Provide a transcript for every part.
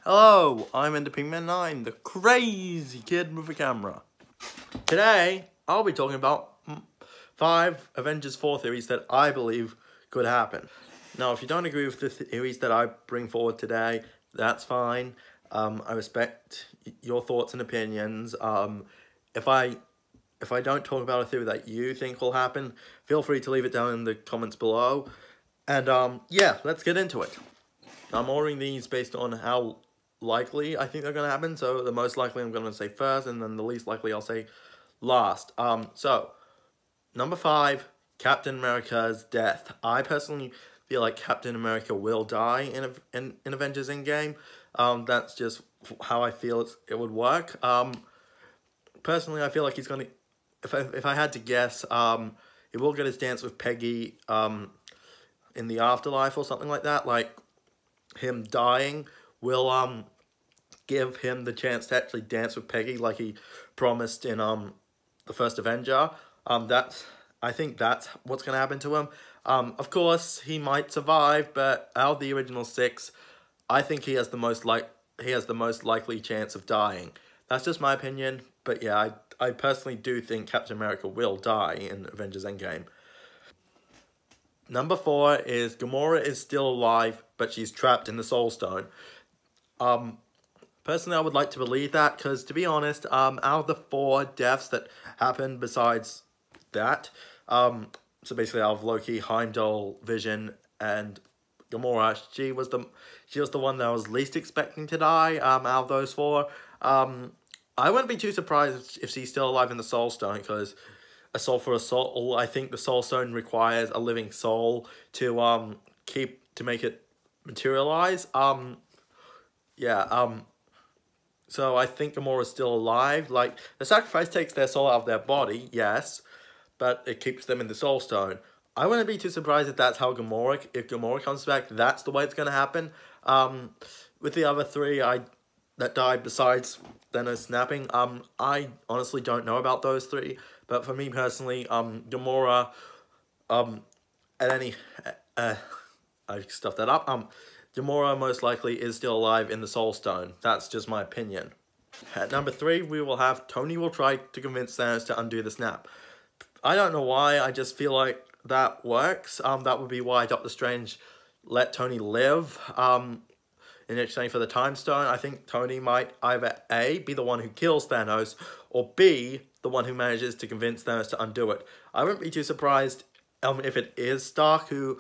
Hello, I'm Pigman9, the crazy kid with a camera. Today, I'll be talking about 5 Avengers 4 theories that I believe could happen. Now, if you don't agree with the theories that I bring forward today, that's fine. I respect your thoughts and opinions. If I don't talk about a theory that you think will happen, feel free to leave it down in the comments below. And yeah, let's get into it. I'm ordering these based on how likely I think they're going to happen. So the most likely I'm going to say first, and then the least likely I'll say last. So number 5, Captain America's death. I personally feel like Captain America will die in Avengers Endgame. That's just how I feel it would work. Personally, I feel like he's going to, if I had to guess, he will get his dance with Peggy in the afterlife or something like that. Like, him dying will give him the chance to actually dance with Peggy like he promised in the first Avenger. I think that's what's gonna happen to him. Of course he might survive, but out of the original 6, I think he has the most likely chance of dying. That's just my opinion, but yeah, I personally do think Captain America will die in Avengers Endgame. Number 4 is Gamora is still alive, but she's trapped in the Soul Stone. Personally, I would like to believe that, because to be honest, out of the 4 deaths that happened besides that, so basically out of Loki, Heimdall, Vision, and Gamora, she was the one that I was least expecting to die, out of those 4. I wouldn't be too surprised if she's still alive in the Soul Stone, because a soul for a soul, I think the Soul Stone requires a living soul to make it materialize. So I think Gamora's still alive. Like, the sacrifice takes their soul out of their body, yes, but it keeps them in the Soul Stone. I wouldn't be too surprised if that's how if Gamora comes back, that's the way it's gonna happen. With the other 3 that died besides Thanos snapping, I honestly don't know about those 3. But for me personally, Gamora, I stuffed that up. Gamora most likely is still alive in the Soul Stone. That's just my opinion. At number 3, we will have Tony will try to convince Thanos to undo the snap. I don't know why, I just feel like that works. That would be why Doctor Strange let Tony live, in exchange for the Time Stone. I think Tony might either A, be the one who kills Thanos, or B, the one who manages to convince Thanos to undo it. I wouldn't be too surprised if it is Stark who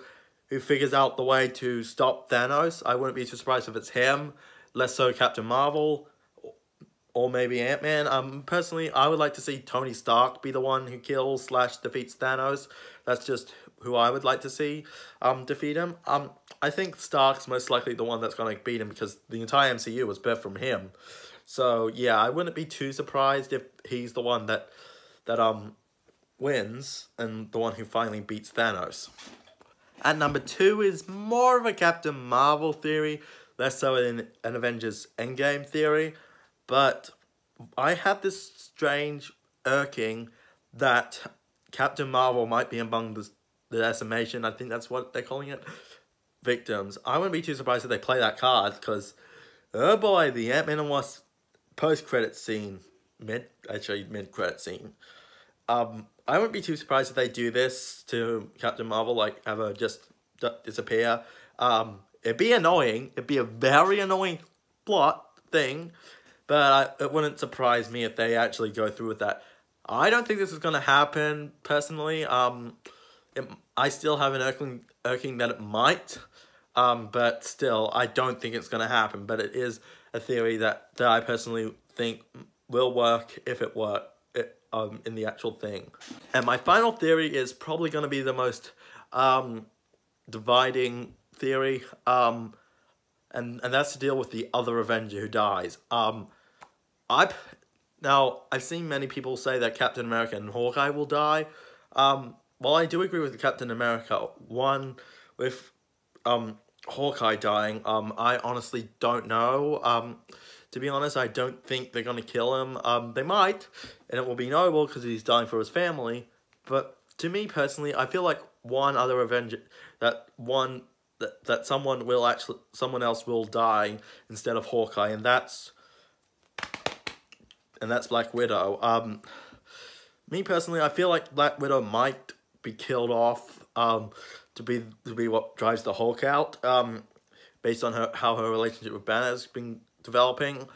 figures out the way to stop Thanos. I wouldn't be too surprised if it's him, less so Captain Marvel, or maybe Ant-Man. Personally, I would like to see Tony Stark be the one who kills / defeats Thanos. That's just who I would like to see defeat him. I think Stark's most likely the one that's going to beat him, because the entire MCU was birthed from him. So yeah, I wouldn't be too surprised if he's the one that wins and the one who finally beats Thanos. At number 2 is more of a Captain Marvel theory, less so an Avengers Endgame theory, but I have this strange irking that Captain Marvel might be among the decimation, I think that's what they're calling it, victims. I wouldn't be too surprised if they play that card, because, oh boy, the Ant-Man and Wasp post-credit scene, mid-credit scene. I wouldn't be too surprised if they do this to Captain Marvel, like have her just disappear. It'd be annoying. It'd be a very annoying plot thing, but it wouldn't surprise me if they actually go through with that. I don't think this is going to happen, personally. I still have an irking that it might, but still, I don't think it's going to happen. But it is a theory that I personally think will work if it works in the actual thing. And my final theory is probably going to be the most dividing theory, and that's to deal with the other Avenger who dies. I've seen many people say that Captain America and Hawkeye will die. While I do agree with Captain America, with Hawkeye dying, I honestly don't know. To be honest, I don't think they're going to kill him. They might, and it will be noble because he's dying for his family. But to me personally, I feel like one other Avenger, that that someone else will die instead of Hawkeye, and that's Black Widow. Me personally, I feel like Black Widow might be killed off to be what drives the Hulk out, based on how her relationship with Banner has been developing.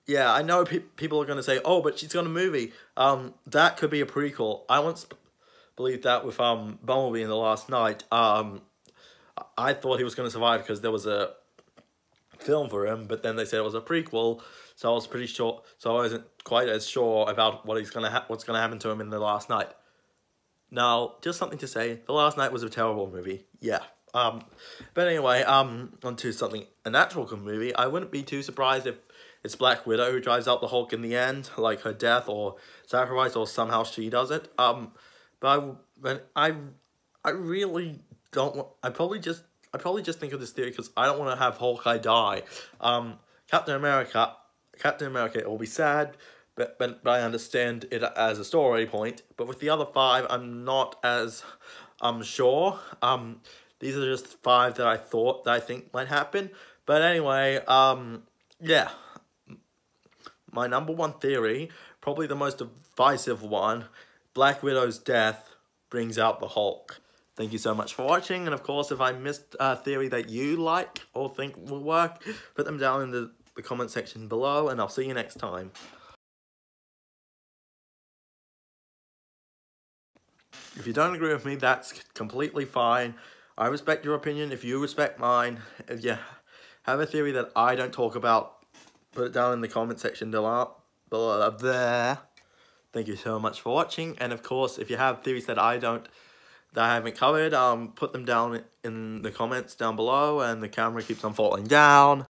Yeah, I know people are going to say, oh, but she's got a movie. That could be a prequel. I once believed that with Bumblebee in The Last Knight. I thought he was going to survive because there was a film for him, but then they said it was a prequel, so I was pretty sure. So I wasn't quite as sure about what's going to happen to him in The Last Knight. Now, just something to say, The Last Knight was a terrible movie. Yeah. But anyway, onto a natural good movie. I wouldn't be too surprised if it's Black Widow who drives out the Hulk in the end, like her death or sacrifice, or somehow she does it. But I really don't want. I probably just think of this theory because I don't want to have Hawkeye die. Captain America, it will be sad, but I understand it as a story point. But with the other 5, I'm not as sure. These are just 5 that I think might happen. But anyway, yeah. My number 1 theory, probably the most divisive one, Black Widow's death brings out the Hulk. Thank you so much for watching, and of course, if I missed a theory that you like or think will work, put them down in the comment section below, and I'll see you next time. If you don't agree with me, that's completely fine. I respect your opinion if you respect mine. If you have a theory that I don't talk about, put it down in the comment section below there. Thank you so much for watching, and of course, if you have theories that I haven't covered, put them down in the comments down below, and the camera keeps on falling down.